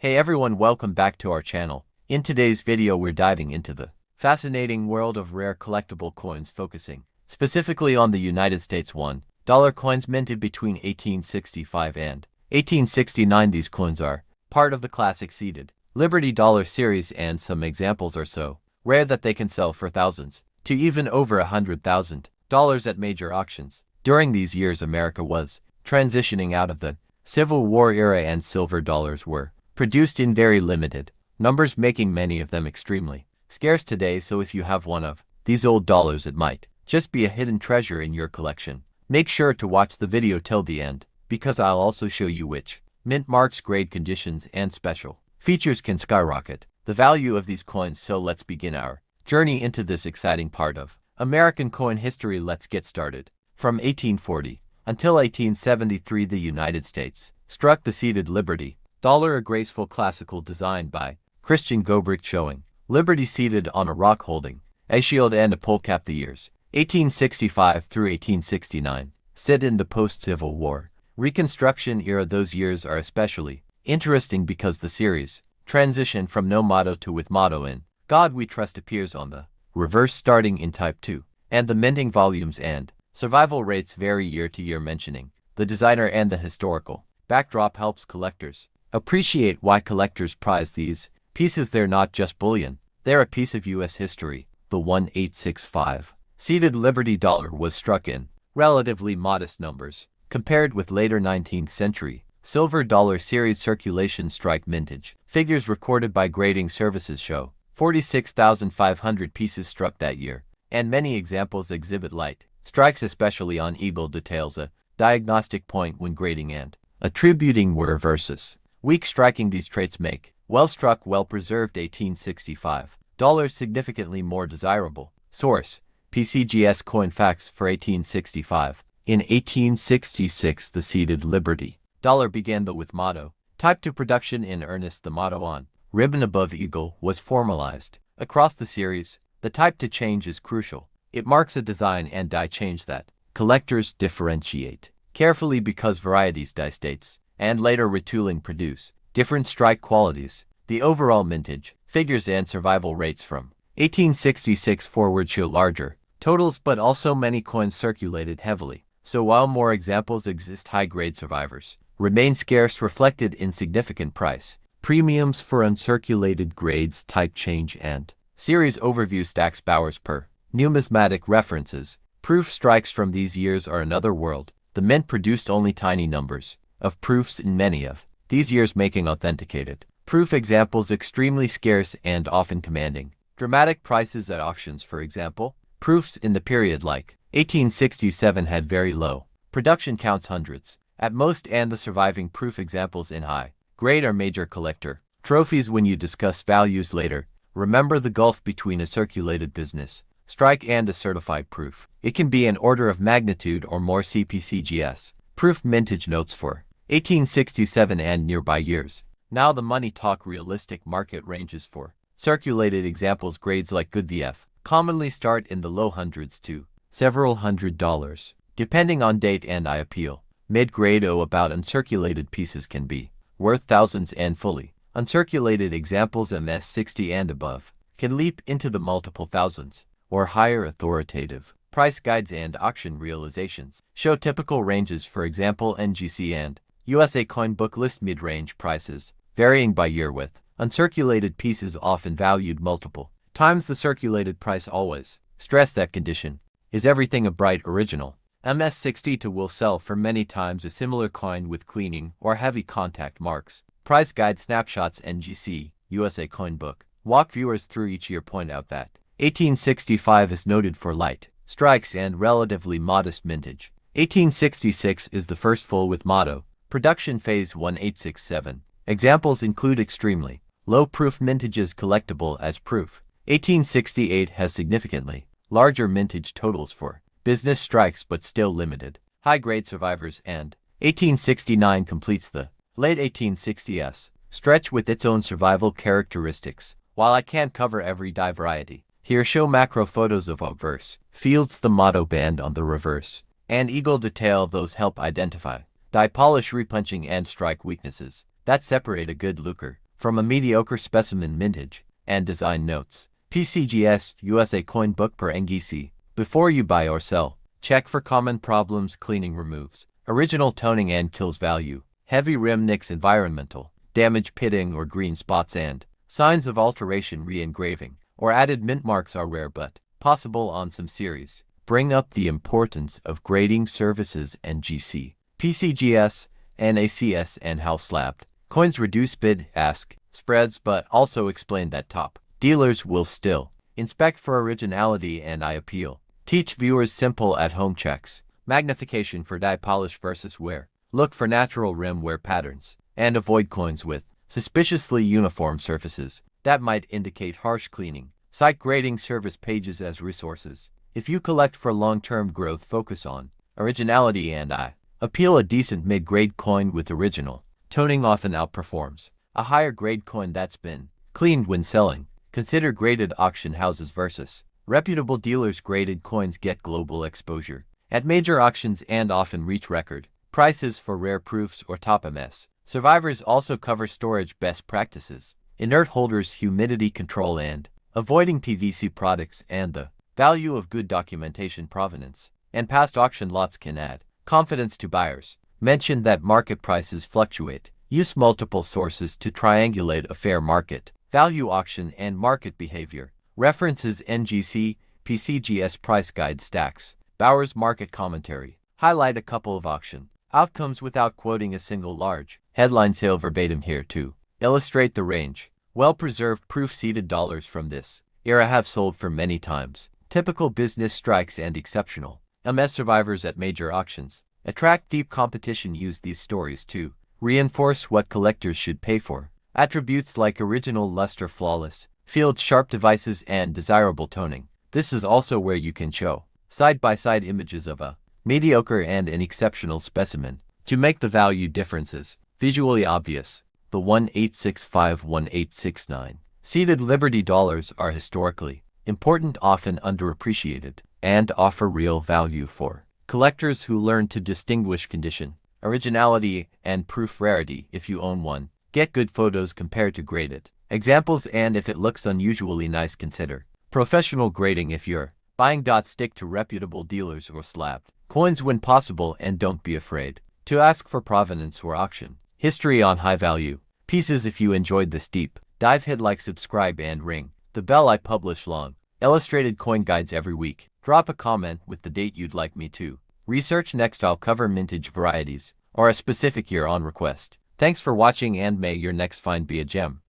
Hey everyone, welcome back to our channel. In today's video we're diving into the fascinating world of rare collectible coins, focusing specifically on the United States $1 coins minted between 1865 and 1869. These coins are part of the classic seeded Liberty dollar series, and some examples are so rare that they can sell for thousands to even over $100,000 at major auctions. During these years, America was transitioning out of the Civil War era, and silver dollars were produced in very limited numbers, making many of them extremely scarce today. So if you have one of these old dollars, it might just be a hidden treasure in your collection. Make sure to watch the video till the end, because I'll also show you which mint marks, grade, conditions, and special features can skyrocket the value of these coins. So let's begin our journey into this exciting part of American coin history. Let's get started. From 1840 until 1873, the United States struck the seeded Liberty dollar, a graceful classical design by Christian Gobrick showing Liberty seated on a rock holding a shield and a polecat. The years 1865 through 1869 sit in the post-Civil War Reconstruction era. Those years are especially interesting because the series transition from no motto to with motto in God We Trust appears on the reverse starting in Type 2, and the minting volumes and survival rates vary year to year. Mentioning the designer and the historical backdrop helps collectors appreciate why collectors prize these pieces. They're not just bullion, they're a piece of U.S. history. The 1865 seeded Liberty dollar was struck in relatively modest numbers compared with later 19th century silver dollar series circulation. Strike mintage figures recorded by grading services show 46,500 pieces struck that year, and many examples exhibit light strikes, especially on eagle details, a diagnostic point when grading and attributing were versus weak striking. These traits make well-struck, well-preserved 1865 dollars significantly more desirable. Source: PCGS Coin Facts for 1865. In 1866, the seeded Liberty dollar began the with motto type to production in earnest. The motto on ribbon above eagle was formalized across the series. The type to change is crucial. It marks a design and die change that collectors differentiate carefully, because varieties, die states, and later retooling produce different strike qualities. The overall mintage figures and survival rates from 1866 forward show larger totals, but also many coins circulated heavily. So while more examples exist, high-grade survivors remain scarce, reflected in significant price premiums for uncirculated grades. Type change and series overview. Stacks Bowers per numismatic references. Proof strikes from these years are another world. The mint produced only tiny numbers of proofs in many of these years, making authenticated proof examples extremely scarce and often commanding dramatic prices at auctions. For example, proofs in the period like 1867 had very low production counts, hundreds at most, and the surviving proof examples in high grade are major collector trophies. When you discuss values later, remember the gulf between a circulated business strike and a certified proof. It can be an order of magnitude or more. CPCGS proof mintage notes for 1867 and nearby years. Now the money talk. Realistic market ranges for circulated examples. Grades like good VF commonly start in the low hundreds to several $100s, depending on date and eye appeal. Mid-grade O about uncirculated pieces can be worth thousands, and fully uncirculated examples MS60 and above can leap into the multiple thousands or higher. Authoritative price guides and auction realizations show typical ranges. For example, NGC and USA Coin Book list mid-range prices, varying by year, with uncirculated pieces often valued multiple times the circulated price. Always stress that condition is everything. A bright original MS60 will sell for many times a similar coin with cleaning or heavy contact marks. Price guide snapshots. NGC USA Coin Book walk viewers through each year, point out that 1865 is noted for light strikes and relatively modest mintage. 1866 is the first full with motto production phase. 1867 examples include extremely low proof mintages collectible as proof. 1868 has significantly larger mintage totals for business strikes, but still limited high-grade survivors, and 1869 completes the late 1860s stretch with its own survival characteristics. While I can't cover every die variety, here show macro photos of obverse fields, the motto band on the reverse, and eagle detail. Those help identify die polish, repunching, and strike weaknesses that separate a good looker from a mediocre specimen mintage, and design notes. PCGS USA Coin Book per NGC. Before you buy or sell, check for common problems cleaning removes. Original toning and kills value. Heavy rim nicks environmental. Damage pitting or green spots and signs of alteration re-engraving or added mint marks are rare but possible on some series. Bring up the importance of grading services and GC. PCGS, NACS and house slabbed. Coins reduce bid-ask spreads but also explain that top dealers will still inspect for originality and I appeal. Teach viewers simple at-home checks. Magnification for dye polish versus wear. Look for natural rim wear patterns and avoid coins with suspiciously uniform surfaces that might indicate harsh cleaning. Cite grading service pages as resources. If you collect for long-term growth, focus on originality and I appeal. A decent mid-grade coin with original toning often outperforms a higher grade coin that's been cleaned when selling. Consider graded auction houses versus reputable dealers. Graded coins get global exposure at major auctions and often reach record prices for rare proofs or top MS. Survivors also cover storage best practices, inert holders, humidity control and avoiding PVC products, and the value of good documentation, provenance, and past auction lots can add confidence to buyers. Mention that market prices fluctuate. Use multiple sources to triangulate a fair market value, auction, and market behavior. References: NGC, PCGS price guide, Stacks, Bowers market commentary. Highlight a couple of auction outcomes without quoting a single large headline sale verbatim here to illustrate the range. Well-preserved proof-seeded dollars from this era have sold for many times. Typical business strikes and exceptional MS survivors at major auctions. Attract deep competition. Use these stories to reinforce what collectors should pay for. Attributes like original luster, flawless field, sharp devices, and desirable toning. This is also where you can show side-by-side images of a mediocre and an exceptional specimen to make the value differences visually obvious. The 1865-1869 seeded Liberty dollars are historically important, often underappreciated, and offer real value for collectors who learn to distinguish condition, originality, and proof rarity. If you own one, get good photos compared to graded examples, and if it looks unusually nice, consider professional grading. If you're buying, stick to reputable dealers or slabbed coins when possible, and don't be afraid to ask for provenance or auction history on high-value pieces. If you enjoyed this deep dive, hit like, subscribe, and ring the bell. I publish long, illustrated coin guides every week. Drop a comment with the date you'd like me to research next. I'll cover mintage varieties or a specific year on request. Thanks for watching, and may your next find be a gem.